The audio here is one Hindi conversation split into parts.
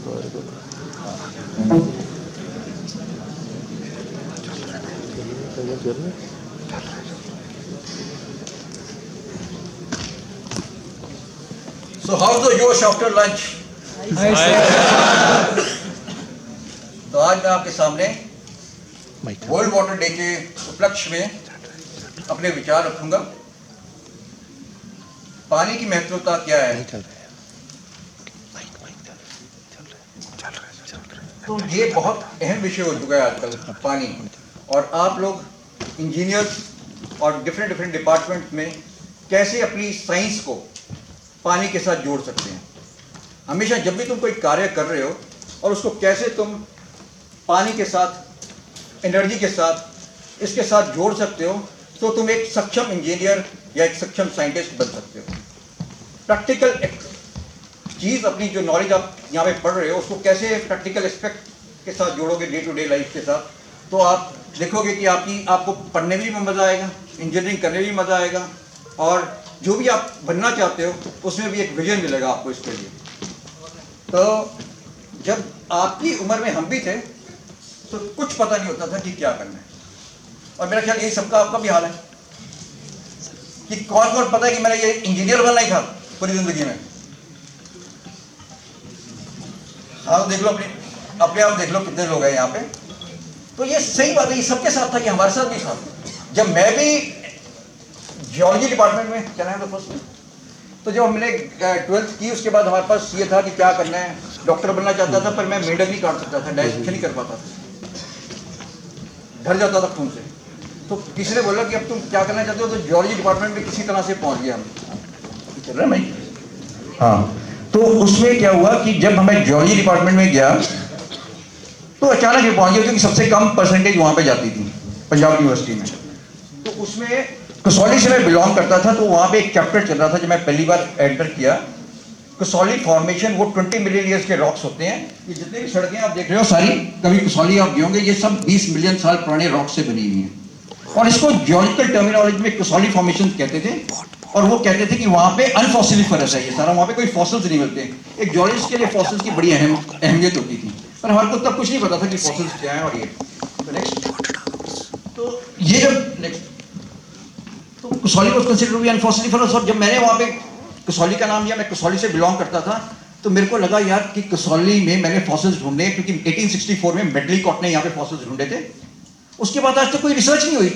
So how's the Josh after lunch? तो आज मैं आपके सामने वर्ल्ड वाटर डे के उपलक्ष्य में अपने विचार रखूंगा। पानी की महत्वता क्या है? तो ये बहुत अहम विषय हो चुका है आजकल, पानी। और आप लोग इंजीनियर्स और डिफरेंट डिपार्टमेंट में कैसे अपनी साइंस को पानी के साथ जोड़ सकते हैं। हमेशा जब भी तुम कोई कार्य कर रहे हो और उसको कैसे तुम पानी के साथ, एनर्जी के साथ, इसके साथ जोड़ सकते हो, तो तुम एक सक्षम इंजीनियर या एक सक्षम साइंटिस्ट बन सकते हो। प्रैक्टिकल चीज़, अपनी जो नॉलेज आप यहाँ पे पढ़ रहे हो, उसको कैसे प्रैक्टिकल एस्पेक्ट के साथ जोड़ोगे, डे टू डे लाइफ के साथ, तो आप देखोगे कि आपको पढ़ने में भी मज़ा आएगा, इंजीनियरिंग करने में भी मज़ा आएगा, और जो भी आप बनना चाहते हो उसमें भी एक विजन मिलेगा आपको इसके लिए। तो जब आपकी उम्र में हम भी थे तो कुछ पता नहीं होता था कि क्या करना है, और मेरा ख्याल यही सबका, आपका भी हाल है कि कौन पता है कि मैंने ये इंजीनियर बनना ही था पूरी जिंदगी में। हाँ, देख लो अपने आप देख लो कितने लोग हैं यहाँ पे। तो ये सही बात है, ये सबके साथ था, कि हमारे साथ भी था। जब मैं भी जियोलॉजी डिपार्टमेंट में, क्या नाम है फर्स्ट में, तो जब हमने 12th की, उसके बाद हमारे पास ये था कि क्या करना है। डॉक्टर बनना चाहता था, पर मैं मेडल नहीं काट सकता था, डायसेक्शन नहीं कर पाता था, डर जाता था खून से। तो किसी ने बोला कि अब तुम क्या करना चाहते हो, तो जियोलॉजी डिपार्टमेंट में किसी तरह से पहुंच गया हम। चल रहा है भाई? हाँ। तो उसमें क्या हुआ कि जब मैं जियोलॉजी डिपार्टमेंट में गया तो अचानक ये पहुंच गया, क्योंकि सबसे कम परसेंटेज वहां पे जाती थी पंजाब यूनिवर्सिटी में। तो उसमें कसौली से मैं बिलोंग करता था, तो वहां पे एक चैप्टर चल रहा था जब मैं पहली बार एंटर किया। कसौली फॉर्मेशन, वो 20 मिलियन ईयर्स के रॉक्स होते हैं। ये जितने भी सड़कें आप देख रहे हो सारी, कभी कसौली आप गए होंगे, ये सब 20 मिलियन साल पुराने रॉक से बनी हुई हैं। और इसको जियोलॉजिकल टर्मिनोलॉजी में कसौली फॉर्मेशन कहते थे, और वो कहते थे कि वहां पे अनफॉसिलिफरस है ये सारा, वहां पे कोई फॉसिल्स नहीं मिलते। एक जियोलॉजिस्ट के लिए फॉसिल्स की बड़ी अहमियत होती थी, पर हमारे को तब कुछ नहीं पता था कि फॉसिल्स क्या है। और ये तो ये जब नेक्स्ट, तो Kasauli was considered to be unfossiliferous. और जब मैंने वहां पे कसौली का नाम लिया, मैं कसौली से बिलोंग करता था, तो मेरे को लगा यार कि कसौली में मैंने फॉसिल्स ढूंढे, क्योंकि 1864 में मेडलीकॉट ने यहाँ पे फॉसिल्स ढूंढे थे। उसके बाद आज तक कोई रिसर्च नहीं हुई।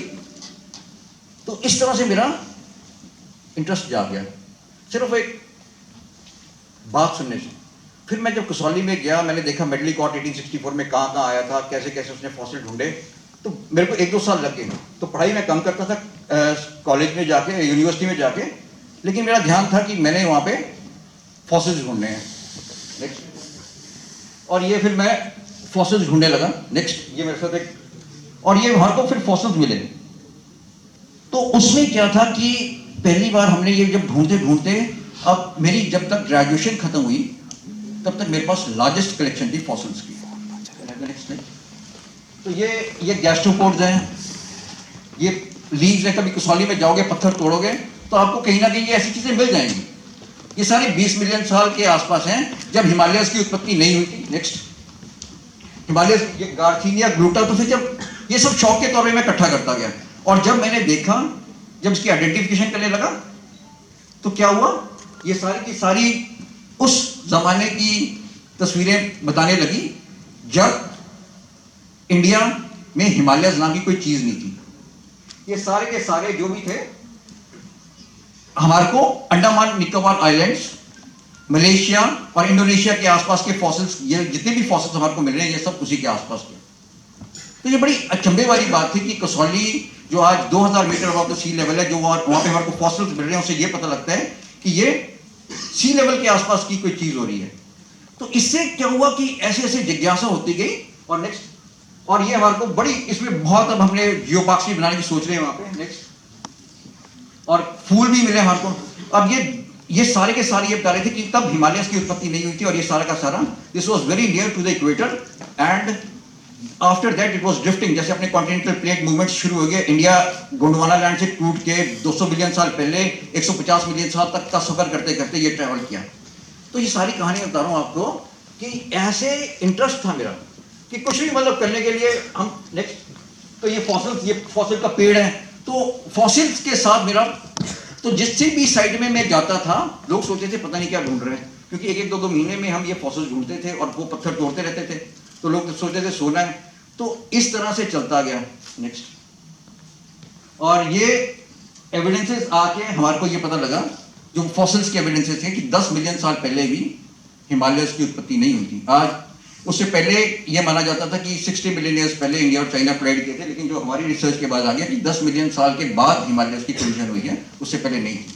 तो इस तरह से मेरा इंटरेस्ट जाग गया सिर्फ एक बात सुनने से। फिर मैं जब कसौली में गया, मैंने देखा मेडलीकॉट 1864 में कहाँ आया था, कैसे कैसे उसने फॉसिल ढूंढे। तो मेरे को 1-2 साल लग गए। तो पढ़ाई मैं कम करता था कॉलेज में जाके, यूनिवर्सिटी में जाके, लेकिन मेरा ध्यान था कि मैंने वहाँ पे फॉसिल्स ढूंढने हैं। नेक्स्ट, और ये फिर मैं फॉसिल्स ढूंढने लगा। नेक्स्ट, ये मेरे साथ एक, और ये वहाँ को फिर फॉसिल्स मिले। तो उसमें क्या था कि पहली बार हमने ये जब ढूंढते, अब मेरी जब तक ग्रेजुएशन खत्म हुई तब तक मेरे पास लार्जेस्ट कलेक्शन थी फॉसिल्स की। तो ये गैस्ट्रोपोड्स हैं, ये लीव्स हैं। कभी कसौली में जाओगे, पत्थर तोड़ोगे तो आपको कहीं ना कहीं ये ऐसी चीजें मिल जाएंगी। ये सारी 20 मिलियन साल के आसपास हैं, जब हिमालयस की उत्पत्ति नहीं हुई थी। नेक्स्ट, हिमालयस, ये गार्थिनिया ग्लूटा, तो फिर जब ये सब शौक के तौर पे मैं इकट्ठा करता गया। और जब मैंने देखा, जब इसकी आइडेंटिफिकेशन करने लगा, तो क्या हुआ, ये सारी की सारी उस जमाने की तस्वीरें बताने लगी जब इंडिया में हिमालयस नाम की कोई चीज नहीं थी। ये सारे के सारे जो भी थे, हमारे को अंडमान निकोबार आइलैंड्स, मलेशिया और इंडोनेशिया के आसपास के फॉसिल्स, ये जितने भी फॉसिल्स हमारे को मिल रहे हैं, ये सब उसी के आसपास के। तो ये बड़ी अचंभे वाली बात थी कि कसौली जो आज 2000 metre above the sea level है, जो वहां पे हमारे को फॉसिल्स मिल रहे हैं, उससे ये पता लगता है कि ये सी लेवल के आसपास की कोई चीज हो रही है। तो इससे क्या हुआ कि ऐसे ऐसे जिज्ञासा होती गई। और नेक्स्ट, और ये हमारे को बड़ी, इसमें बहुत, अब हमने जियो पार्क्स भी बनाने की सोच रहे हैं वहां पे। नेक्स्ट, और फूल भी मिले हमारे को। अब ये सारे के सारे ये बता रहे थे कि तब हिमालयस की उत्पत्ति नहीं हुई थी, और ये सारा का सारा, this was very near to the equator, and after that it was drifting. जैसे अपने कॉन्टिनेंटल प्लेट मूवमेंट शुरू हो गया, इंडिया गोंडवाना लैंड से टूट के 200 मिलियन साल पहले 150 मिलियन साल तक का सफर करते करते ये ट्रेवल किया। तो ये सारी कहानी बता रहा हूं आपको कि ऐसे इंटरेस्ट था मेरा कि कुछ भी मतलब करने के लिए हम नेक्स्ट, तो ये फॉसिल का पेड़ है, तो फॉसिल्स के साथ मेरा, तो जिससे भी साइड में मैं जाता था लोग सोचते थे पता नहीं क्या ढूंढ रहे हैं, क्योंकि एक एक दो दो महीने में हम ये फॉसिल्स ढूंढते थे और वो पत्थर तोड़ते रहते थे, तो लोग सोचते थे सोना है। तो इस तरह से चलता गया। नेक्स्ट, और ये एविडेंसेस आके हमारे को ये पता लगा, जो फॉसिल्स के एविडेंसेस हैं, कि 10 मिलियन साल पहले भी हिमालयस की उत्पत्ति नहीं हुई थी। आज उससे पहले ये माना जाता था कि 60 मिलियन ईयर्स पहले इंडिया और चाइना कोलाइड किए थे, लेकिन जो हमारी रिसर्च के बाद आ गया कि 10 मिलियन साल के बाद हिमालयस की कोलिजन हुई है, उससे पहले नहीं थी।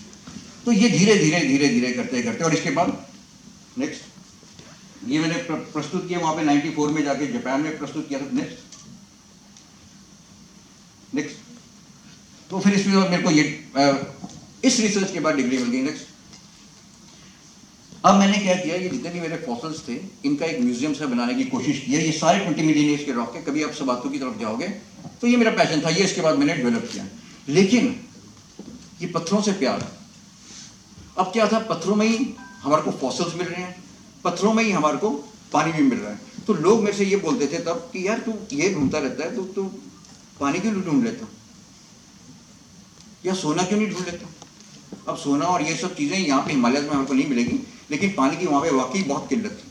तो ये धीरे धीरे धीरे धीरे करते करते, और इसके बाद नेक्स्ट, ये मैंने प्रस्तुत किया वहां पे 94 में जाके जापान में प्रस्तुत किया था। नेक्स्ट, तो फिर इसमें मेरे को ये इस रिसर्च के बाद डिग्री मिल गई। नेक्स्ट, अब मैंने क्या किया, ये जितने भी मेरे फॉसिल्स थे इनका एक म्यूजियम से बनाने की कोशिश की है। ये सारे 20 मिलियन ईयर्स के रॉक है। कभी आप सबातों की तरफ जाओगे तो ये मेरा पैशन था, ये इसके बाद मैंने डेवलप किया। लेकिन ये पत्थरों से प्यार, अब क्या था, पत्थरों में ही हमारे को फॉसिल्स मिल रहे हैं, पत्थरों में ही हमारे को पानी भी मिल रहा है। तो लोग मेरे से ये बोलते थे तब कि यार तू ये ढूंढता रहता है, तो तू पानी क्यों नहीं ढूंढ लेता, या सोना क्यों नहीं ढूंढ लेता। अब सोना और ये सब चीजें यहाँ पे हिमालय में हमको नहीं मिलेगी, लेकिन पानी की वहां पे वाकई बहुत किल्लत थी,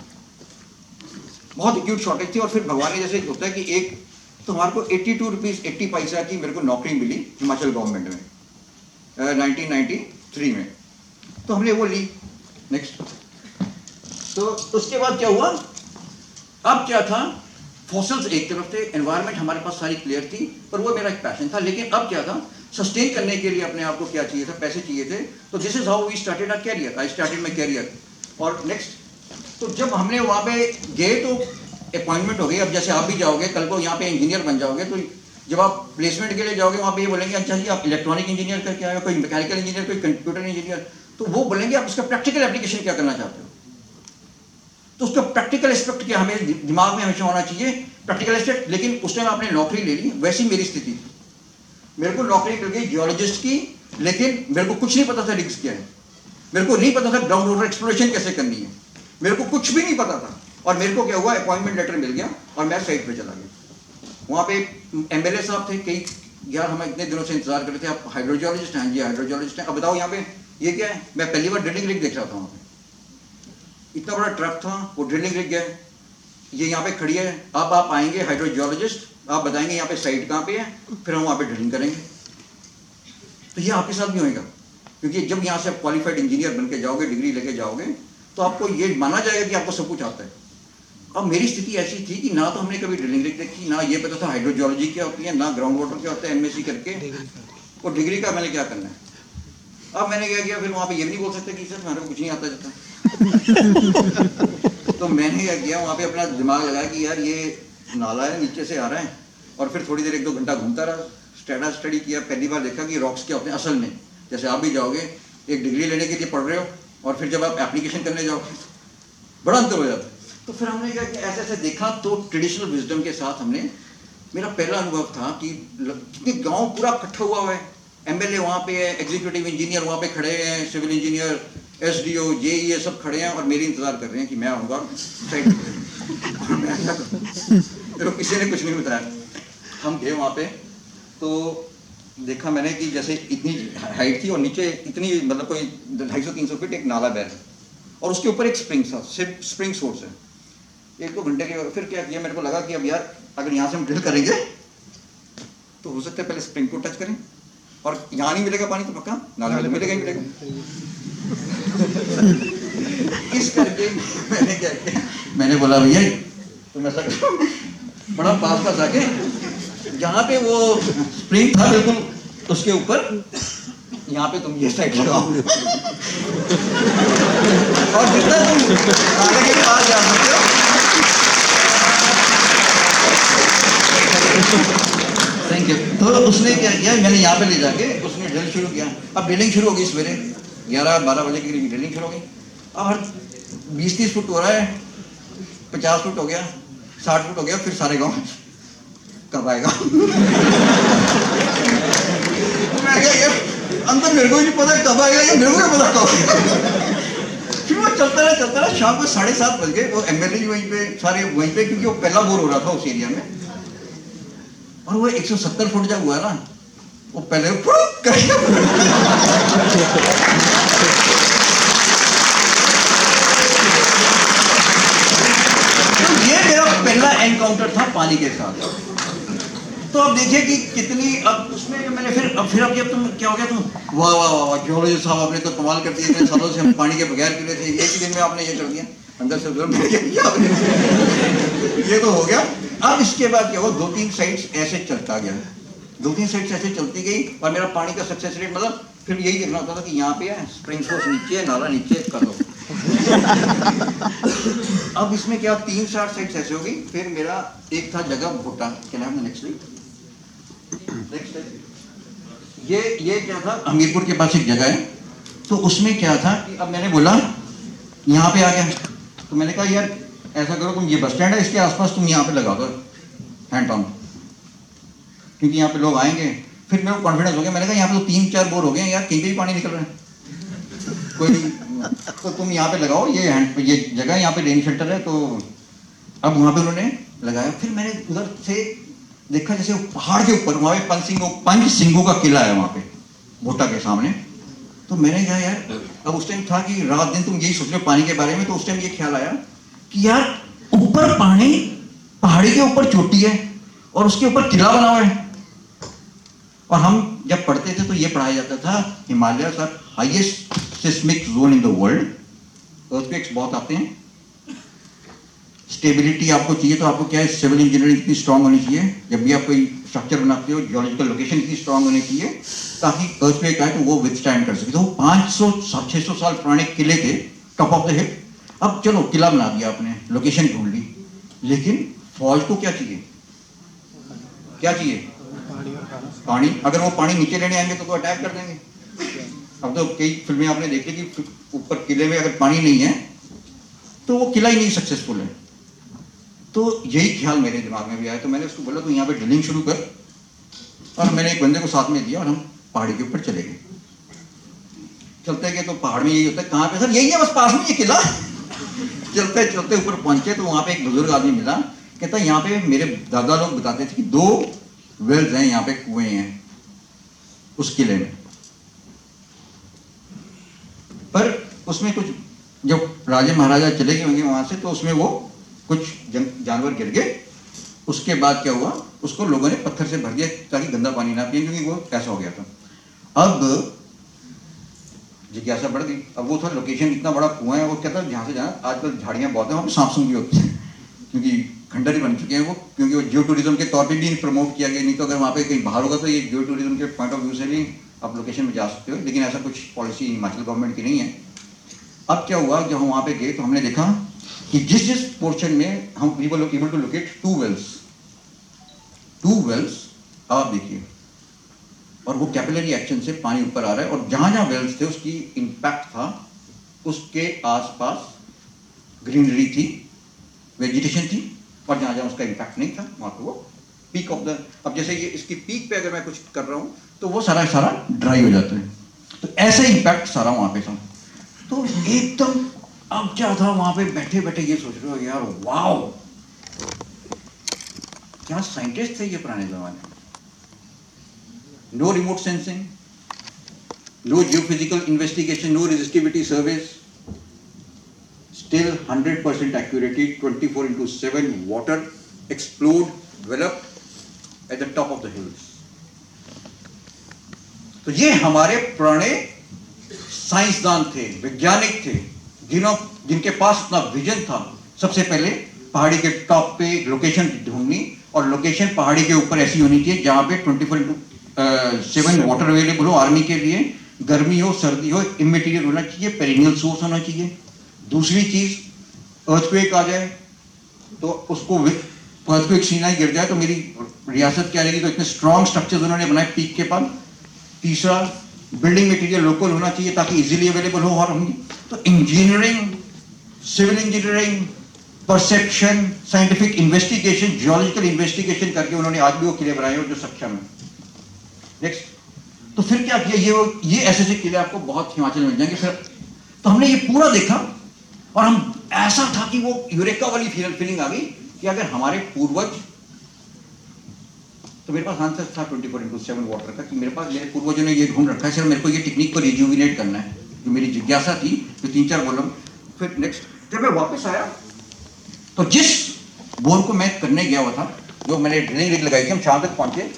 बहुत एक्यूट शॉर्टेज थी। और फिर भगवान ने जैसे होता है कि एक तो हमारे को 82 रुपीज 80 पैसा की मेरे को नौकरी मिली हिमाचल गवर्नमेंट में 1993 में, तो हमने वो ली। नेक्स्ट, तो उसके बाद क्या हुआ, अब क्या था, फॉसिल्स एक तरफ थे, एनवायरनमेंट हमारे पास सारी क्लियर थी, पर वो मेरा एक पैशन था। लेकिन अब क्या था, सस्टेन करने के लिए अपने आप को क्या चाहिए था, पैसे चाहिए थे। तो this is how we started our career, I started my career. और नेक्स्ट, तो जब हमने वहाँ पे गए तो अपॉइंटमेंट हो गई। अब जैसे आप भी जाओगे कल को यहाँ पे इंजीनियर बन जाओगे, तो जब आप प्लेसमेंट के लिए जाओगे वहाँ पे ये बोलेंगे अच्छा जी आप इलेक्ट्रॉनिक इंजीनियर करके आए हो, कोई मैकेनिकल इंजीनियर, कोई कंप्यूटर इंजीनियर, तो वो बोलेंगे आप इसका प्रैक्टिकल एप्लीकेशन क्या करना चाहते हो। तो उसका प्रैक्टिकल एस्पेक्ट क्या हमें दिमाग में हमेशा होना चाहिए, प्रैक्टिकल एस्पेक्ट। लेकिन उस टाइम आपने नौकरी ले ली, वैसी मेरी स्थिति थी। मेरे को नौकरी मिल गई जियोलॉजिस्ट की, लेकिन मेरे को कुछ नहीं पता था रिस्क क्या है, मेरे को नहीं पता था ग्राउंड वाटर एक्सप्लोरेशन कैसे करनी है, मेरे को कुछ भी नहीं पता था। और मेरे को क्या हुआ, अपॉइंटमेंट लेटर मिल गया और मैं साइट पे चला गया। वहाँ पे एमएलए साहब थे, कई यार हम इतने दिनों से इंतजार कर रहे थे, आप हाइड्रोजियोलॉजिस्ट हैं? जी हाइड्रोजियोलॉजिस्ट हैं। अब बताओ यहाँ पे ये क्या है। मैं पहली बार ड्रिलिंग रिग देख रहा था वहाँ पे, इतना बड़ा ट्रक था, वो ड्रिलिंग रिग है, ये यहाँ पे खड़ी है। अब आप आएंगे हाइड्रोजियोलॉजिस्ट, आप बताएंगे यहाँ पे साइट कहाँ पे है, फिर हम वहाँ पे ड्रिलिंग करेंगे। तो ये आपके साथ भी होएगा, क्योंकि जब यहाँ से आप क्वालिफाइड इंजीनियर बन के जाओगे, डिग्री लेके जाओगे, तो आपको ये माना जाएगा कि आपको सब कुछ आता है। अब मेरी स्थिति ऐसी थी कि ना तो हमने कभी ड्रिलिंग रिग देखी, ना ये पता था हाइड्रोजियोलॉजी क्या होती है, ना ग्राउंड वाटर क्या होता है, एमएससी करके, और डिग्री का मैंने क्या करना है। अब मैंने क्या किया, फिर वहाँ पे ये भी नहीं बोल सकते कि सर मेरे को कुछ नहीं आता जाता। तो मैंने क्या किया, वहाँ पे अपना दिमाग लगाया कि यार ये नाला है, नीचे से आ रहा है, और फिर थोड़ी देर 1-2 घंटा घूमता रहा, स्टडी किया। पहली बार देखा कि रॉक्स क्या होते हैं असल में। जैसे आप भी जाओगे एक डिग्री लेने के लिए पढ़ रहे हो, और फिर जब आप एप्लीकेशन करने जाओगे बड़ा अंतर हो जाता है। तो फिर हमने क्या किया, ऐसे ऐसे देखा, तो ट्रेडिशनल विजडम के साथ हमने, मेरा पहला अनुभव था कि गाँव पूरा इकट्ठा हुआ है, एमएलए वहाँ पे है, एग्जीक्यूटिव इंजीनियर वहाँ पे खड़े हैं, सिविल इंजीनियर, एसडीओ, जेई, ये सब खड़े हैं और मेरी इंतजार कर रहे हैं कि मैं आऊँगा साइड पर। मैं क्या करूँ, किसी ने कुछ नहीं बताया। हम गए वहाँ पे, तो देखा मैंने कि जैसे इतनी हाइट थी और नीचे इतनी मतलब कोई 250-300 फीट एक नाला बह रहा है, और उसके ऊपर एक स्प्रिंग था, सिर्फ स्प्रिंग सोर्स है। 1-2 घंटे के फिर क्या किया, मेरे को लगा कि अब यार अगर यहाँ से हम ड्रिल करेंगे तो हो सकता है पहले स्प्रिंग को टच करें, और यहाँ नहीं मिलेगा पानी तो पक्का नाले में मिलेगा ही मिलेगा। इस करके मैंने क्या किया, मैंने बोला भैया तुम ऐसा करो, बड़ा पास पास आके जहाँ पे वो स्प्रिंग था बिल्कुल उसके ऊपर, यहाँ पे तुम ये साइड लगाओ, और जितना तुम आगे के पास जा सकते हो। Thank you. तो उसने क्या किया, मैंने यहाँ पे ले जाके उसने ड्रिल शुरू किया। अब ड्रिलिंग शुरू हो गई सवेरे 11-12 बजे के करीब ड्रिलिंग शुरू हो गई। अब हर 20-30 फुट हो रहा है, 50 फुट हो गया, 60 फुट हो गया, फिर सारे गाँव कब आएगा। मैं क्या यार अंदर मेरे को ही नहीं पता कब आएगा, ये मेरे को क्या पता कब। फिर वो चलता रहा, शाम को 7:30 बज गए, वो एमएलए वहीं पे, सारे वहीं पे, क्योंकि वो पहला बोर हो रहा था उस एरिया में। और वो 170 फुट जब हुआ ना, वो पहले तो ये मेरा पहला एनकाउंटर था पानी के साथ। तो अब देखिए कि कितनी, अब उसमें मैंने फिर अब जब तुम क्या हो गया, तुम वाह वाह वाह जियोलॉजिस्ट साहब आपने तो कमाल कर दिया, इतने सालों से हम पानी के बगैर पी रहे थे, एक ही दिन में आपने ये कर दिया, अंदर से ये तो हो गया। अब इसके बाद क्या हुआ, 2-3 साइड्स ऐसे चलता गया, 2-3 साइड्स ऐसे चलती गई, और मेरा पानी का सक्सेस रेट, मतलब फिर यही देखना होता था कि यहाँ पे है स्प्रिंग सोर्स नीचे है, नाला नीचे कर दो। अब इसमें क्या 3-4 साइड्स ऐसे हो गई। फिर मेरा एक था जगह भुट्टा, क्या नाम है, नेक्स्ट ये क्या था, हमीरपुर के पास एक जगह है, तो उसमें क्या था कि अब मैंने बोला यहाँ पे आ गया, तो मैंने कहा यार ऐसा करो, तुम ये बस स्टैंड है, इसके आसपास तुम यहाँ पे लगा दो हैंडपम्प, क्योंकि यहाँ पे लोग आएंगे। फिर मेरे को कॉन्फिडेंस हो गया, मैंने कहा यहाँ पे तो 3-4 बोर हो गए यार, कहीं पे भी पानी निकल रहा है कोई, तो तुम यहाँ पे लगाओ, ये जगह यहाँ पे रेन शेल्टर है। तो अब वहाँ पे उन्होंने लगाया। फिर मैंने उधर से देखा, जैसे पहाड़ के ऊपर वहाँ पे पंच सिंगों का किला है वहाँ पे भुट्टा के सामने। तो मैंने कहा यार, अब उस टाइम था कि रात दिन तुम यही सोच रहे हो पानी के बारे में, तो उस टाइम ये ख्याल आया कि यार ऊपर पानी, पहाड़ी के ऊपर चोटी है और उसके ऊपर किला बना हुआ है। और हम जब पढ़ते थे तो ये पढ़ाया जाता था, Himalaya are highest seismic zone in the world, earthquakes बहुत आते हैं। स्टेबिलिटी आपको चाहिए तो आपको क्या है, सिविल इंजीनियरिंग इतनी स्ट्रांग होनी चाहिए, जब भी आप कोई स्ट्रक्चर बनाते हो, जियोलॉजिकल लोकेशन इतनी स्ट्रांग होनी चाहिए ताकि अर्थक्वेक आए तो वो विथस्टैंड कर सके। तो 500-600 साल पुराने किले थे, टॉप ऑफ द हिल। अब चलो किला बना दिया आपने, लोकेशन ढूंढ ली, लेकिन फौज को क्या चाहिए, क्या चाहिए, पानी। अगर वो पानी नीचे लेने आएंगे तो अटैक कर देंगे। अब तो कई फिल्में आपने देखी कि ऊपर किले में अगर पानी नहीं है तो वो किला ही नहीं सक्सेसफुल है। तो यही ख्याल मेरे दिमाग में भी आया, तो मैंने उसको बोला तो यहाँ पे ड्रिलिंग शुरू कर, और मैंने एक बंदे को साथ में दिया और हम पहाड़ी के ऊपर चले गए। चलते गए तो पहाड़ में यही होता है, कहाँ पे सर, यही है बस पास में ये किला। चलते चलते ऊपर पहुंचे तो वहाँ पे एक बुजुर्ग आदमी मिला, कहता यहाँ पे मेरे दादा लोग बताते थे कि 2 वेल्स हैं, यहाँ पे कुएं हैं उस किले में। पर उसमें कुछ जब राजा महाराजा चले गए होंगे वहां से, तो उसमें वो कुछ जानवर गिर गए। उसके बाद क्या हुआ, उसको लोगों ने पत्थर से भर दिया ताकि गंदा पानी ना पिए, क्योंकि वो ऐसा हो गया था। अब जिज्ञासा बढ़ गई, अब वो था लोकेशन इतना बड़ा कुआं है, वो कहता है जहाँ से जाना, आजकल झाड़ियाँ बहुत हैं वहाँ पे, सांप सूंप भी होते हैं, क्योंकि खंडर ही बन चुके हैं वो, क्योंकि वो जियो टूरिज्म के तौर पे भी प्रमोट किया गया। नहीं तो अगर वहाँ पे कहीं बाहर होगा तो ये जियो टूरिज्म के पॉइंट ऑफ व्यू से भी आप लोकेशन में जा सकते हो, लेकिन ऐसा कुछ पॉलिसी हिमाचल गवर्नमेंट की नहीं है। अब क्या हुआ, जब हम वहाँ पे गए तो हमने देखा कि जिस पोर्शन में हम we were able to locate 2 wells, आप देखिए, और वो कैपिलरी एक्शन से पानी ऊपर आ रहा है, और जहां जहां वेल्स थे उसकी इंपैक्ट था, उसके आसपास ग्रीनरी थी, वेजिटेशन थी, और जहां जहां उसका इंपैक्ट नहीं था वहां पे वो पीक ऑफ द, अब जैसे ये इसकी पीक पे अगर मैं कुछ कर रहा हूं तो वो सारा ड्राई हो जाता है। तो ऐसा इंपैक्ट सारा वहां पे था। तो एकदम अब क्या था, वहां पे बैठे बैठे ये सोच रहे हो यार, वाओ क्या साइंटिस्ट थे ये पुराने जमाने में। No remote sensing, no geophysical investigation, no resistivity service, still 100% accuracy, 24/7 water explode, develop at the top of the hills. तो ये हमारे पुराने साइंसदान थे, वैज्ञानिक थे, जिनके पास अपना विजन था। सबसे पहले पहाड़ी के टॉप पे लोकेशन ढूंढनी, और लोकेशन पहाड़ी के ऊपर ऐसी होनी चाहिए जहां पे 24/7 वाटर अवेलेबल हो आर्मी के लिए, गर्मी हो सर्दी हो, इमटेरियल होना चाहिए, पेरिनियल सोर्स होना चाहिए। दूसरी चीज, अर्थक्वेक आ जाए तो उसको, अर्थक्वेक सीना गिर जाए तो मेरी रियासत क्या रहेगी, तो इतने स्ट्रॉन्ग स्ट्रक्चर्स उन्होंने बनाए पीक के पास। तीसरा, बिल्डिंग मटेरियल लोकल होना चाहिए ताकि इजीली अवेलेबल हो। और होंगी तो engineering, civil engineering, perception, scientific investigation, geological investigation करके उन्होंने आज भी वो किले बनाए हो जो सक्षम है। नेक्स्ट, तो फिर क्या किया, ये ऐसे किले आपको बहुत हिमाचल में मिल जाएंगे। फिर तो हमने ये पूरा देखा और हम ऐसा था कि वो यूरेका वाली फीलिंग आ गई कि अगर हमारे पूर्वज, तो मेरे पास आंसर था 24/7 वाटर का कि मेरे पास मेरे पूर्वजों ने ये ढूंढ रखा है, सर मेरे को ये टेक्निक को रिजुविनेट करना है, जो मेरी जिज्ञासा थी, जो 3-4 बोल। फिर नेक्स्ट जब मैं वापस आया तो जिस बोर को मैं करने गया हुआ था, जो मैंने ड्रिलिंग रिग लगाई थी, हम शाम तक पहुंचे,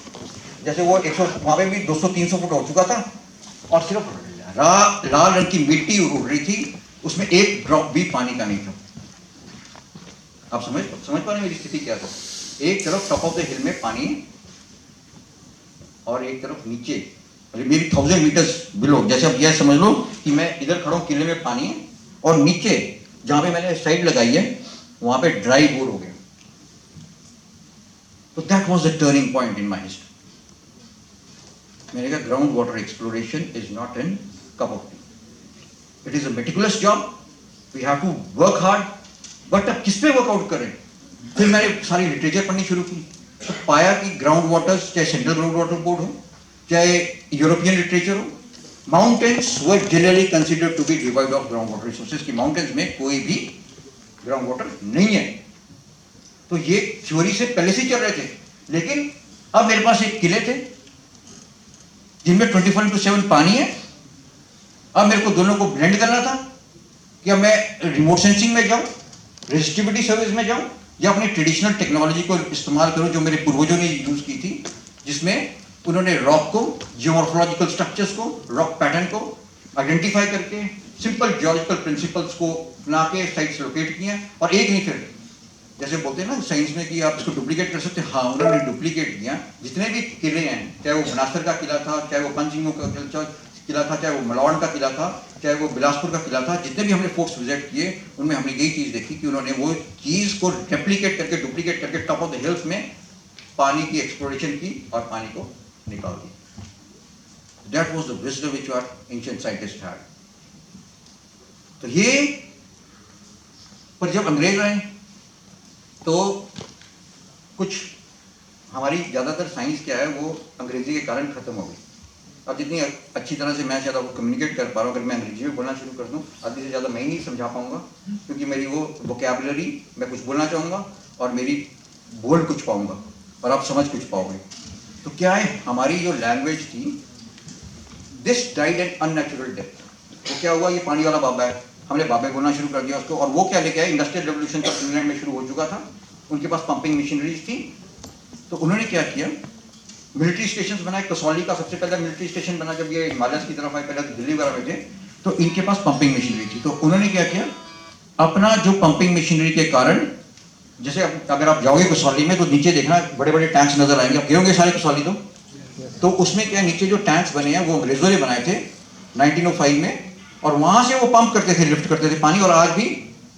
जैसे वो 100 वहां पे भी 200-300 फुट हो चुका था और सिर्फ लाल रंग की मिट्टी उड़ रही थी, उसमें एक ड्रॉप भी पानी का नहीं था। आप समझ पा रहे मेरी स्थिति क्या था? एक तरफ टॉप ऑफ द हिल में पानी और एक तरफ नीचे मेरी 1000 मीटर्स बिलो, जैसे आप यह समझ लो कि मैं इधर खड़ा हूं, किले में पानी है और नीचे जहां पे मैंने साइड लगाई है वहां पे ड्राई बोर हो गया। तो that was the turning point in my history. मैंने कहा ground water exploration is not an cup of tea, it is a meticulous job, we have to work hard, but अब किस पे वर्कआउट करें? फिर मैंने सारी लिटरेचर पढ़नी शुरू की, तो पाया कि ग्राउंड वाटर्स, चाहे सेंट्रल ग्राउंड वाटर बोर्ड हो, चाहे यूरोपियन लिटरेचर हो, mountains were generally considered to be divide of ground water resources, की माउंटेन्स में कोई भी ग्राउंड वाटर नहीं है। तो ये थ्योरी से पहले से चल रहे थे, लेकिन अब मेरे पास एक किले थे जिनमें 24/7 पानी है। अब मेरे को दोनों को ब्लेंड करना था कि अब मैं रिमोट सेंसिंग में जाऊं, रेजिस्टिविटी सर्विस में जाऊं, या अपनी ट्रेडिशनल टेक्नोलॉजी को इस्तेमाल करूं जो मेरे पूर्वजों ने यूज की थी, जिसमें उन्होंने रॉक को, जियोमॉर्फोलॉजिकल स्ट्रक्चर्स को, रॉक पैटर्न को आइडेंटिफाई करके सिंपल जियोलॉजिकल प्रिंसिपल्स को बना के साइट्स लोकेट किए। और एक नहीं, फिर जैसे बोलते हैं ना साइंस में कि आप इसको डुप्लीकेट कर सकते हैं, हाँ उन्होंने डुप्लीकेट किया। जितने भी किले हैं, चाहे वो बनासर का किला था, चाहे वो पंचसिंघों का किला था, चाहे वो मलावन का किला था, चाहे वो बिलासपुर का किला था, जितने भी हमने फोर्ट्स विजिट किए उनमें हमने यही चीज देखी कि उन्होंने वो चीज को रेप्लिकेट करके, डुप्लीकेट करके टॉप ऑफ द हिल्स में पानी की एक्सप्लोरेशन की और पानी को निकाल दिया। That was the wisdom which our ancient scientist had. तो ये, पर जब अंग्रेज आए तो कुछ हमारी ज़्यादातर साइंस क्या है वो अंग्रेजी के कारण खत्म हो गई। अब जितनी अच्छी तरह से मैं शायद आपको कम्युनिकेट कर पा रहा हूँ, अगर मैं अंग्रेजी में बोलना शुरू कर दूँ, आधे से ज़्यादा मैं ही नहीं समझा पाऊंगा, क्योंकि मेरी वो वोकैबुलरी, मैं कुछ बोलना चाहूँगा और मेरी बोल कुछ पाऊंगा और आप समझ कुछ पाओगे। तो क्या है, हमारी जो लैंग्वेज थी, this died an unnatural death. तो क्या हुआ, ये पानी वाला बाबा है, हमने बाबे बोलना शुरू कर दिया उसको, और वो क्या लेके आए, इंडस्ट्रियल रेवोल्यूशन का इंग्लैंड में शुरू हो चुका था, उनके पास पंपिंग मशीनरीज थी। तो उन्होंने क्या किया, मिलिट्री स्टेशन बनाए। कसौली का सबसे पहला मिलिट्री स्टेशन बना जब ये हिमालय की तरफ आए, पहले तो दिल्ली वगैरह में थे, तो इनके पास पंपिंग मशीनरी थी। तो उन्होंने क्या किया, अपना जो पंपिंग मशीनरी के कारण, जैसे अगर आप जाओगे कसौली में तो नीचे देखना बड़े बड़े टैंक्स नजर आएंगे, आप गिरोगे सारे कसौली तो उसमें क्या, नीचे जो टैंक्स बने हैं वो अंग्रेजों ने बनाए थे 1905 में, और वहां से वो पंप करते थे, लिफ्ट करते थे पानी। और आज भी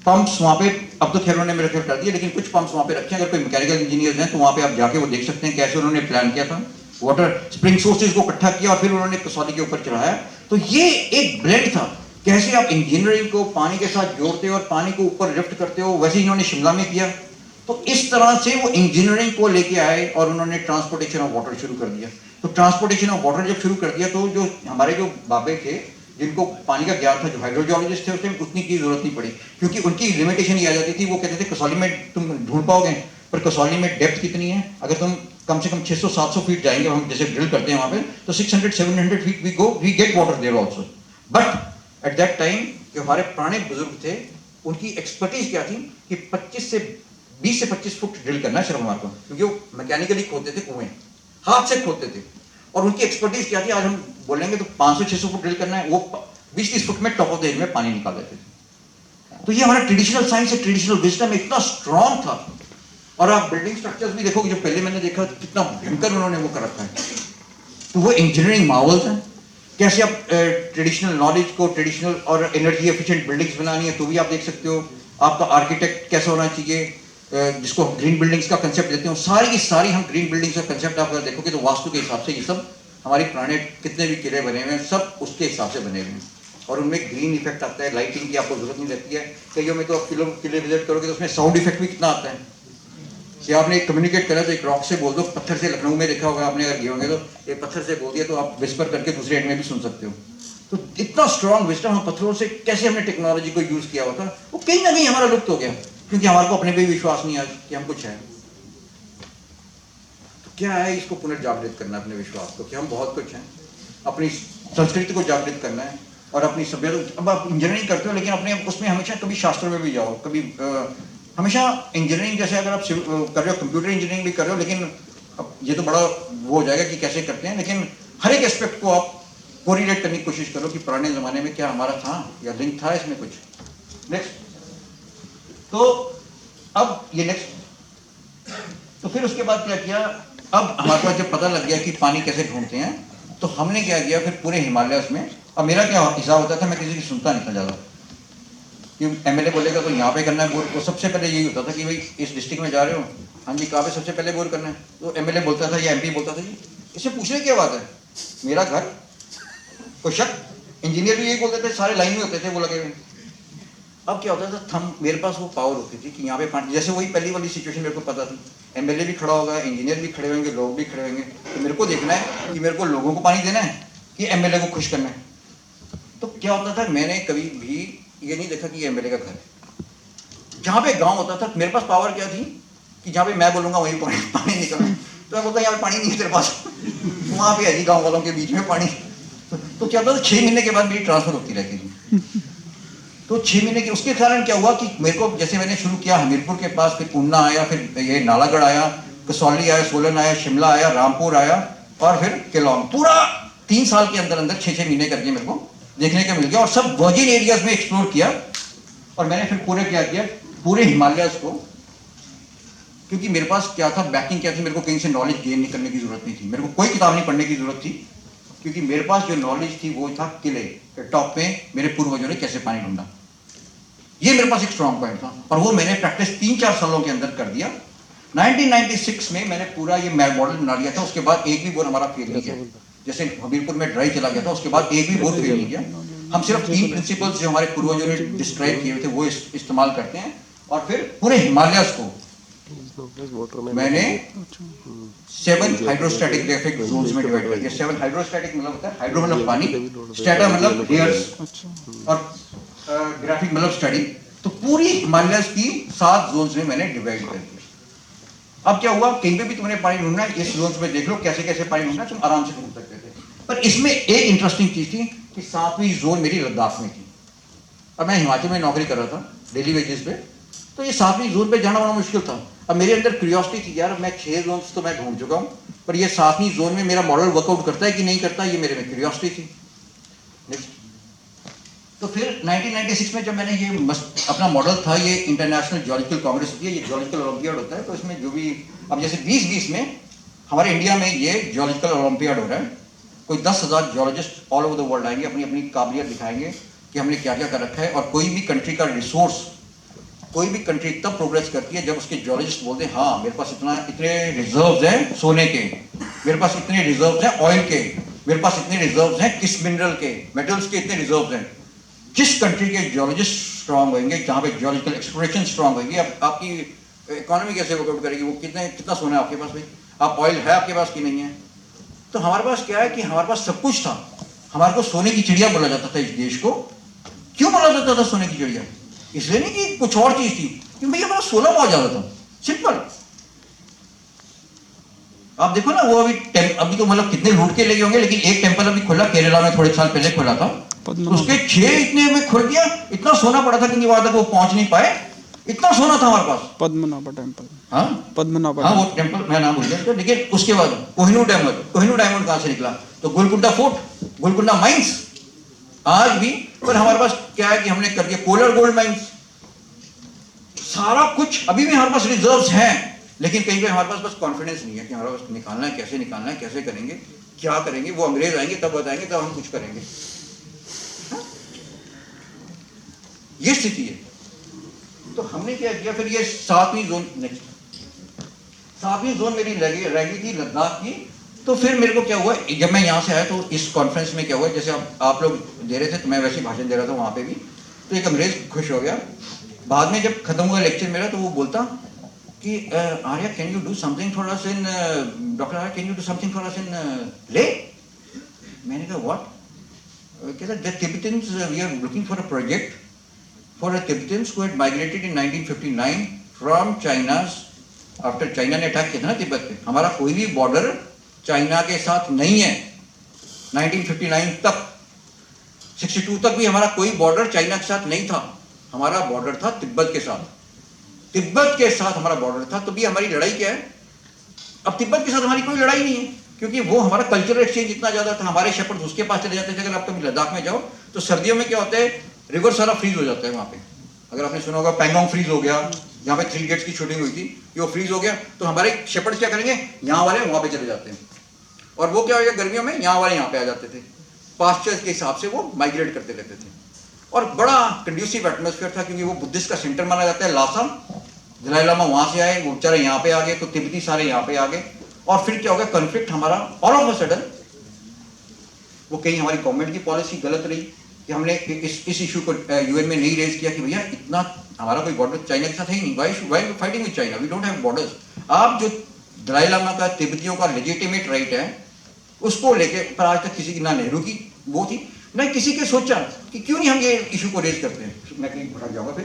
पंप्स वहां पे, अब तो खैर उन्होंने मेरे ख्याल कर दिए, लेकिन कुछ पंप्स वहां पे रखे हैं। अगर कोई मैकेनिकल इंजीनियर्स हैं तो वहां पे आप जाके वो देख सकते हैं कैसे उन्होंने प्लान किया था, वाटर स्प्रिंग सोर्सेज को इकट्ठा किया और फिर उन्होंने कसौली के ऊपर चढ़ाया। तो ये एक ब्लेंड था, कैसे आप इंजीनियरिंग को पानी के साथ जोड़ते हो और पानी को ऊपर लिफ्ट करते हो, वैसे इन्होंने शिमला में किया। तो इस तरह से वो इंजीनियरिंग को लेके आए और उन्होंने ट्रांसपोर्टेशन ऑफ वाटर शुरू कर दिया। तो ट्रांसपोर्टेशन ऑफ वाटर जब शुरू कर दिया तो जो हमारे जो बाबे थे, जिनको पानी का ज्ञान था, जो हाइड्रोजियोलॉजिस्ट थे, उसमें उतनी की जरूरत नहीं पड़ी, क्योंकि उनकी लिमिटेशन ये आ जाती थी। वो कहते थे कसौली में तुम ढूंढ पाओगे, पर कसौली में डेप्थ कितनी है, अगर तुम कम से कम 600-700 फीट जाएंगे, हम जैसे ड्रिल करते हैं वहां पे, तो 600-700 feet we get water there also. But at that time जो हमारे पुराने बुजुर्ग थे, उनकी एक्सपर्टीज क्या थी कि 20 से 25 फुट ड्रिल करना है सिर्फ हमारे को, क्योंकि वो मैकेनिकली खोदते थे, कुएं हाथ से खोदते थे। और उनकी एक्सपर्टीज क्या थी, आज हम बोलेंगे तो 500-600 फुट ड्रिल करना है, वो 20-30 फुट में टॉप ऑफ द हिल में पानी निकाल देते थे। तो ये हमारा ट्रेडिशनल साइंस है, ट्रेडिशनल विजडम इतना स्ट्रॉन्ग था। और आप बिल्डिंग स्ट्रक्चर्स भी देखोगे, जो पहले मैंने देखा कितना भयंकर उन्होंने वो कर रखा है। तो वो इंजीनियरिंग मार्वल्स हैं, कैसे आप ट्रेडिशनल नॉलेज को, ट्रेडिशनल और एनर्जी एफिशिएंट बिल्डिंग्स बनानी है तो भी आप देख सकते हो। आपका आर्किटेक्ट कैसा होना चाहिए, जिसको हम ग्रीन बिल्डिंग्स का कंसेप्ट देते हैं, सारी की सारी हम ग्रीन बिल्डिंग्स का कंसेप्ट आप अगर देखोगे तो वास्तु के हिसाब से ये सब हमारे पुराने कितने भी किले बने हुए हैं, सब उसके हिसाब से बने हुए हैं। और उनमें ग्रीन इफेक्ट आता है, लाइटिंग की आपको जरूरत नहीं रहती है। कईयों में तो आप किले विजिट करोगे तो उसमें साउंड इफेक्ट भी कितना आता है कि आपने कम्युनिकेट करा तो एक रॉक से बोल दो, पत्थर से, लखनऊ में देखा होगा आपने अगर गए होंगे तो एक पत्थर से बोल दिया तो आप विस्पर करके दूसरे एंड में भी सुन सकते हो। तो इतना स्ट्रॉन्ग विजडम हम पत्थरों से कैसे हमने टेक्नोलॉजी को यूज किया हुआ था वो कहीं ना कहीं हमारा लुप्त हो गया, क्योंकि हमारे को अपने पे भी विश्वास नहीं आज कि हम कुछ है। तो क्या है, इसको पुनर्जागृत करना अपने विश्वास को कि हम बहुत कुछ हैं, अपनी संस्कृति को जागृत करना है और अपनी सभ्यता। अब आप इंजीनियरिंग करते हो लेकिन अपने उसमें हमेशा कभी शास्त्रों में भी जाओ, कभी हमेशा इंजीनियरिंग जैसे अगर आप कर रहे हो कंप्यूटर इंजीनियरिंग भी कर रहे हो, लेकिन अब ये तो बड़ा वो हो जाएगा कि कैसे करते हैं, लेकिन हर एक एस्पेक्ट को आप कोरिलेट करने की कोशिश करो कि पुराने जमाने में क्या हमारा था या लिंक था इसमें कुछ। नेक्स्ट, तो अब ये नेक्स्ट, तो फिर उसके बाद क्या किया, अब हमारे पास जब पता लग गया कि पानी कैसे ढूंढते हैं, तो हमने क्या किया फिर पूरे हिमालयस में। अब मेरा क्या हिसाब होता था, मैं किसी की सुनता नहीं था ज़्यादा कि एमएलए बोलेगा तो यहाँ पे करना है बोर। तो सबसे पहले यही होता था कि भाई इस डिस्ट्रिक्ट में जा रहे हो, हाँ जी कहाँ पे सबसे पहले बोर करना है, तो एमएलए बोलता था या एमपी बोलता था जी इससे पूछने की क्या बात है, मेरा घर, कोई शक। इंजीनियर भी यही बोलते थे, सारे लाइन में होते थे वो लगे हुए। अब क्या होता था, हम मेरे पास वो पावर होती थी कि यहाँ पे पानी, जैसे वही पहली वाली सिचुएशन मेरे को पता थी, एमएलए भी खड़ा होगा, इंजीनियर भी खड़े होंगे, लोग भी खड़े होंगे, तो मेरे को देखना है कि मेरे को लोगों को पानी देना है कि एमएलए को खुश करना है। तो क्या होता था, मैंने कभी भी ये नहीं देखा कि ये एमएलए का घर है। जहाँ पे गांव होता था मेरे पास पावर क्या थी कि जहाँ पे मैं बोलूंगा वहीं पानी निकलना। तो मैं बोलता यहाँ पे पानी नहीं है तेरे पास, वहाँ पे है जी गाँव वालों के बीच में पानी। तो क्या होता था 6 महीने के बाद मेरी ट्रांसफर होती रहती थी। तो 6 महीने के उसके कारण क्या हुआ कि मेरे को जैसे मैंने शुरू किया हमीरपुर के पास, फिर ऊना आया, फिर ये नालागढ़ आया, कसौली आया, सोलन आया, शिमला आया, रामपुर आया और फिर केलोंग। पूरा 3 साल के अंदर अंदर 6-6 महीने करके मेरे को देखने को मिल गया और सब वर्जिन एरियाज में एक्सप्लोर किया। और मैंने फिर पूरे क्या किया, पूरे हिमालयस को, क्योंकि मेरे पास क्या था, बैकिंग क्या थी, मेरे को कहीं से नॉलेज गेन नहीं करने की जरूरत नहीं थी, मेरे को कोई किताब नहीं पढ़ने की जरूरत थी, क्योंकि मेरे पास जो नॉलेज थी वो था किले टॉप पे मेरे पूर्वजों ने कैसे पानी ढूंढा। ये मेरे पास एक स्ट्रॉन्ग पॉइंट था और वो मैंने प्रैक्टिस 3-4 सालों के अंदर कर दिया। 1996 में मैंने पूरा ये मॉडल बना लिया था। उसके बाद एक भी बोर हमारा फेल नहीं किया। जैसे हमीरपुर में ड्राई चला गया था, उसके बाद एक भी बोर फेल नहीं किया। हम सिर्फ 3 प्रिंसिपल्स जो हमारे पूर्वजों ने डिस्क्राइब किए थे वो इस्तेमाल करते हैं। और फिर पूरे हिमालयस को मैंने 7 हाइड्रोस्टैटिक ग्राफिक जोन्स में डिवाइड कर दिया। 7 हाइड्रोस्टैटिक मतलब होता है, हाइड्रो मतलब पानी, स्टैटा मतलब लेयर्स और ग्राफिक मतलब स्टडी। तो पूरी हिमालयस की 7 जोन्स में मैंने डिवाइड कर दिया। अब क्या हुआ, कहीं पे भी तुमने पानी ढूंढना है इस जोन्स में देख लो कैसे कैसे पानी ढूंढना है, तुम आराम से ढूंढ सकते थे। पर इसमें एक इंटरेस्टिंग चीज थी कि 7वीं जोन मेरी लद्दाख में थी और मैं हिमाचल में नौकरी कर रहा था डेली वेजेस पे। तो ये 7वीं जोन पे जाना बड़ा मुश्किल था। अब मेरे अंदर क्यूरियोसिटी थी, यार मैं 6 जोन्स तो मैं ढूंढ चुका हूँ, पर ये 7वीं जोन में मेरा मॉडल वर्कआउट करता है कि नहीं करता, ये मेरे में क्यूरियोसिटी थी। नेक्स्ट, तो फिर 1996 में जब मैंने ये अपना मॉडल था, ये इंटरनेशनल जियोलॉजिकल कांग्रेस होती है, ये जियोलॉजिकल ओलंपियाड होता है, तो इसमें जो भी अब जैसे 2020 में हमारे इंडिया में ये जियोलॉजिकल ओलंपियाड हो रहा है। कोई 10,000 geologist all over the world आएंगे, अपनी अपनी काबिलियत दिखाएंगे कि हमने क्या क्या कर रखा है। और कोई भी कंट्री का रिसोर्स, कोई भी कंट्री तब प्रोग्रेस करती है जब उसके जियोलॉजिस्ट बोलते हैं हाँ मेरे पास इतने रिजर्व्स हैं सोने के, मेरे पास इतने रिजर्व्स हैं ऑयल के, मेरे पास इतने रिजर्व्स हैं किस मिनरल के, मेटल्स के इतने रिजर्व्स हैं। जिस कंट्री के जियोलॉजिस्ट स्ट्रांग होंगे, जहाँ पे जियोलॉजिकल एक्सप्लोरेशन स्ट्रांग होगी, आपकी इकोनॉमी कैसे वर्कआउट करेगी, वो कितना सोना है आपके पास भाई, आप ऑयल है आपके पास कि नहीं है। तो हमारे पास क्या है कि हमारे पास सब कुछ था। हमारे को सोने की चिड़िया बोला जाता था इस देश को। क्यों बोला जाता था सोने की चिड़िया? इसलिए नहीं कि कुछ और चीज थी, क्योंकि भैया हमारा सोना बहुत ज्यादा था, सिंपल। आप देखो ना वो अभी तो मतलब कितने लूट के ले गए होंगे, लेकिन एक टेंपल अभी खुला केरला में, थोड़े साल पहले खुला था, उसके 6 इतने में खुल गया। इतना सोना पड़ा था कि वहां तक वो पहुंच नहीं पाए, इतना सोना था हमारे पास। पद्मनाभ टेंपल, हाँ पद्मनाभ, हाँ वो टेंपल मैं नाम भूल गया। लेकिन उसके बाद कोहिनूर डायमंड कहां से निकला? तो गोलकुंडा फोर्ट, गोलकुंडा माइंस आज भी। पर हमारे पास क्या है कि हमने कर दिया कोलर गोल्ड माइंस, सारा कुछ अभी भी हमारे पास रिजर्व्स हैं, लेकिन कहीं पे हमारे पास बस कॉन्फिडेंस नहीं है कि हमारे पास निकालना है, कैसे करेंगे, क्या करेंगे। वो अंग्रेज आएंगे तब बताएंगे, तब हम कुछ करेंगे। ये स्थिति है। तो हमने क्या किया फिर, ये 7वीं जोन मेरी रह गई थी लद्दाख की। तो फिर मेरे को क्या हुआ, जब मैं यहाँ से आया तो इस कॉन्फ्रेंस में क्या हुआ, जैसे आप लोग दे रहे थे तो मैं वैसे ही भाषण दे रहा था वहाँ पे भी। तो एक अंग्रेज खुश हो गया। बाद में जब खत्म हुआ लेक्चर मेरा, तो वो बोलता कि Arya can you do something for us in, doctor Arya can you do something for us in Leh. मैंने कहा व्हाट? कहता the Tibetans, we are looking for a project for the Tibetans who had migrated in 1959 from China's, after China ने अटैक किया था ना तिब्बत पे, हमारा कोई भी बॉर्डर चाइना के साथ नहीं है 1959 तक, 62 तक भी हमारा कोई बॉर्डर चाइना के साथ नहीं था, हमारा बॉर्डर था तिब्बत के साथ, तिब्बत के साथ हमारा बॉर्डर था। तो भी हमारी लड़ाई क्या है, अब तिब्बत के साथ हमारी कोई लड़ाई नहीं है, क्योंकि वो हमारा कल्चरल एक्सचेंज इतना ज्यादा था, हमारे शेपर्ड उसके पास चले जाते थे। अगर आप कभी लद्दाख में जाओ तो सर्दियों में क्या होता है, रिवर सारा फ्रीज हो जाता है वहां पे, अगर आपने सुना होगा पैंगोंग फ्रीज हो गया, जहाँ पे 3 गेट्स की शूटिंग हुई थी, वो फ्रीज हो गया, तो हमारे शेपर्ड क्या करेंगे, यहाँ वाले वहां पे चले जाते हैं, और वो क्या हो गया गर्मियों में यहाँ वाले यहाँ पे आ जाते थे, पास्चर्स के हिसाब से वो माइग्रेट करते रहते थे। और बड़ा कंड्यूसिव एटमोस्फेयर था, क्योंकि वो बुद्धिस्ट का सेंटर माना जाता है लासा, दलाई लामा वहां से आए, वो बेचारे यहाँ पे आ गए, तो तिब्बती सारे यहाँ पे आ गए, और फिर क्या हो गया कॉन्फ्लिक्ट हमारा ऑल ऑफ अ सडन, वो कहीं हमारी गवर्नमेंट की पॉलिसी गलत रही कि हमने इस इशू को यूएन में नहीं रेज किया कि भैया इतना हमारा कोई बॉर्डर चाइना के साथ है ही नहीं, why fighting with China, we don't have borders. आप जो दलाई लामा का तिब्बतियों का लेजिटिमेट राइट है उसको लेके, पर आज तक किसी की ना नेहरू की वो थी ना किसी के सोचा कि क्यों नहीं हम ये इशू को रेज करते हैं। मैं कहीं भटक जाऊंगा फिर।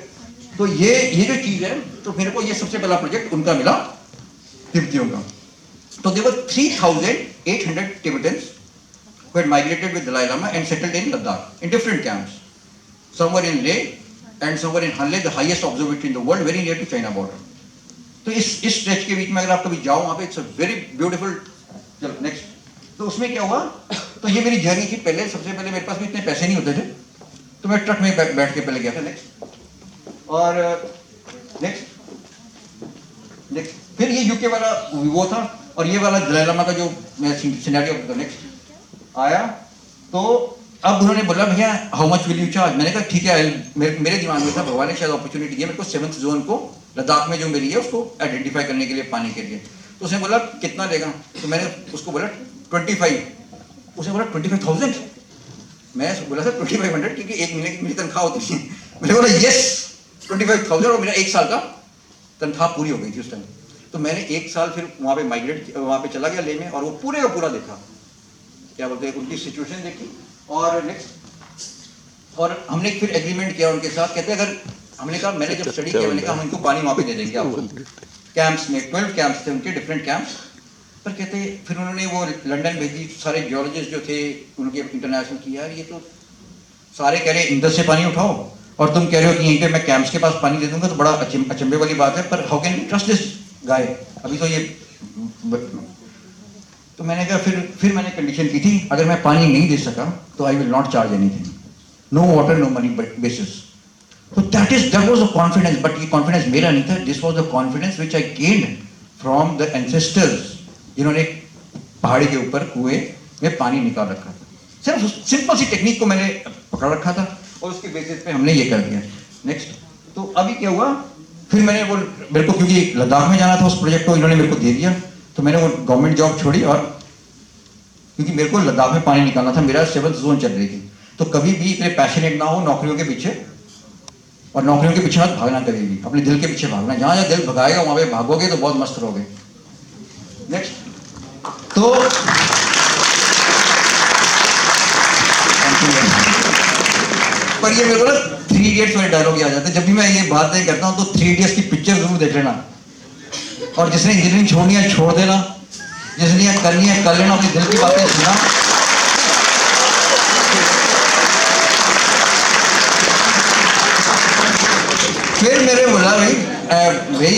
तो ये जो चीज है, तो मेरे को ये सबसे पहला प्रोजेक्ट उनका मिला तिब्बतियों का। तो there were 3,800 Tibetans who had migrated with Dalai Lama and settled in Ladakh in different camps. Some were in Leh and some were in Hanle, the highest observatory in the world, very near to China border. तो इस स्ट्रेच के बीच में अगर आप कभी जाओ वहाँ पे, इट्स अ वेरी ब्यूटीफुल। चलो नेक्स्ट। तो उसमें क्या हुआ, तो ये मेरी जर्नी थी। पहले सबसे पहले मेरे पास भी इतने पैसे नहीं होते थे, तो मैं ट्रक में बैठ के पहले गया था। नेक्स्ट और नेक्स्ट फिर ये यूके वाला वो था, और ये वाला दलाई लामा का जो सिनेरियो नेक्स्ट आया। तो अब उन्होंने बोला भैया how much will you charge. मैंने कहा ठीक है, मेरे दिमाग में था भगवान ने शायद अपॉर्चुनिटी दी मेरे को 7th जोन को लद्दाख में जो मेरी है उसको आइडेंटिफाई करने के लिए, पाने के लिए। तो उसने बोला कितना लेगा, तो मैंने उसको बोला 25। उसने बोला 25,000। मैं बोला सर 2500, क्योंकि 1 महीने की मेरी तनख्वाह होती थी। मैंने बोला यस 25,000, और मेरा 1 साल का तनख्वाह पूरी हो गई थी उस टाइम। तो मैंने 1 साल फिर वहाँ पे माइग्रेट, वहाँ पे चला गया ले में, और वो पूरे का पूरा देखा, क्या बोलते हैं उनकी सिचुएशन देखी। और नेक्स्ट और हमने फिर एग्रीमेंट किया उनके साथ। कहते अगर हमने कहा, मैंने जब स्टडी किया मैंने कहा हम इनको पानी वहाँ पे दे देंगे आपको। कैंप्स में 12 कैंप्स थे उनके, डिफरेंट कैंप्स। पर कहते फिर उन्होंने वो लंदन भेजी, सारे जियोलॉजिस्ट जो थे उनके इंटरनेशनल की, यार ये तो सारे कह रहे इंदस से पानी उठाओ, और तुम कह रहे हो कि यहीं पे मैं कैंप्स के पास पानी दे दूंगा, तो बड़ा अचंभे वाली बात है। पर how can you trust this guy, अभी तो ये। तो मैंने कहा फिर मैंने कंडीशन की थी, अगर मैं पानी नहीं दे सका तो I will not charge anything, no water no money basis. तो that was the confidence. But ये कॉन्फिडेंस मेरा नहीं था, this was the confidence which I gained from the ancestors, जिन्होंने पहाड़ी के ऊपर कुएं में पानी निकाल रखा था। सिर्फ सिंपल सी टेक्निक को मैंने पकड़ रखा था, और उसके बेसिस पे हमने ये कर दिया। नेक्स्ट। तो अभी क्या हुआ, फिर मैंने वो, मेरे को क्योंकि लद्दाख में जाना था, उस प्रोजेक्ट को इन्होंने मेरे को दे दिया, तो मैंने वो गवर्नमेंट जॉब छोड़ी, और क्योंकि मेरे को लद्दाख में पानी निकालना था, मेरा 7th जोन चल रही थी। तो कभी भी इतने पैशनेट ना हो नौकरियों के पीछे, और नौकरियों के पीछे मत भागना, कभी भी अपने दिल के पीछे भागना। जहां जहां दिल भगाएगा वहां पे भागोगे तो बहुत मस्त रहोगे। नेक्स्ट। तो पर ये मेरे को ना 3 इडियट्स वाले डायलॉग याद आते हैं। जब भी मैं ये बातें करता हूँ तो 3 इडियट्स की पिक्चर जरूर देख लेना, और जिसने इंजीनियरिंग छोड़नी है छोड़ देना, जिसने ये करनी है कर लेना, अपने दिल की बातें सुना। फिर मेरे बोला भाई ये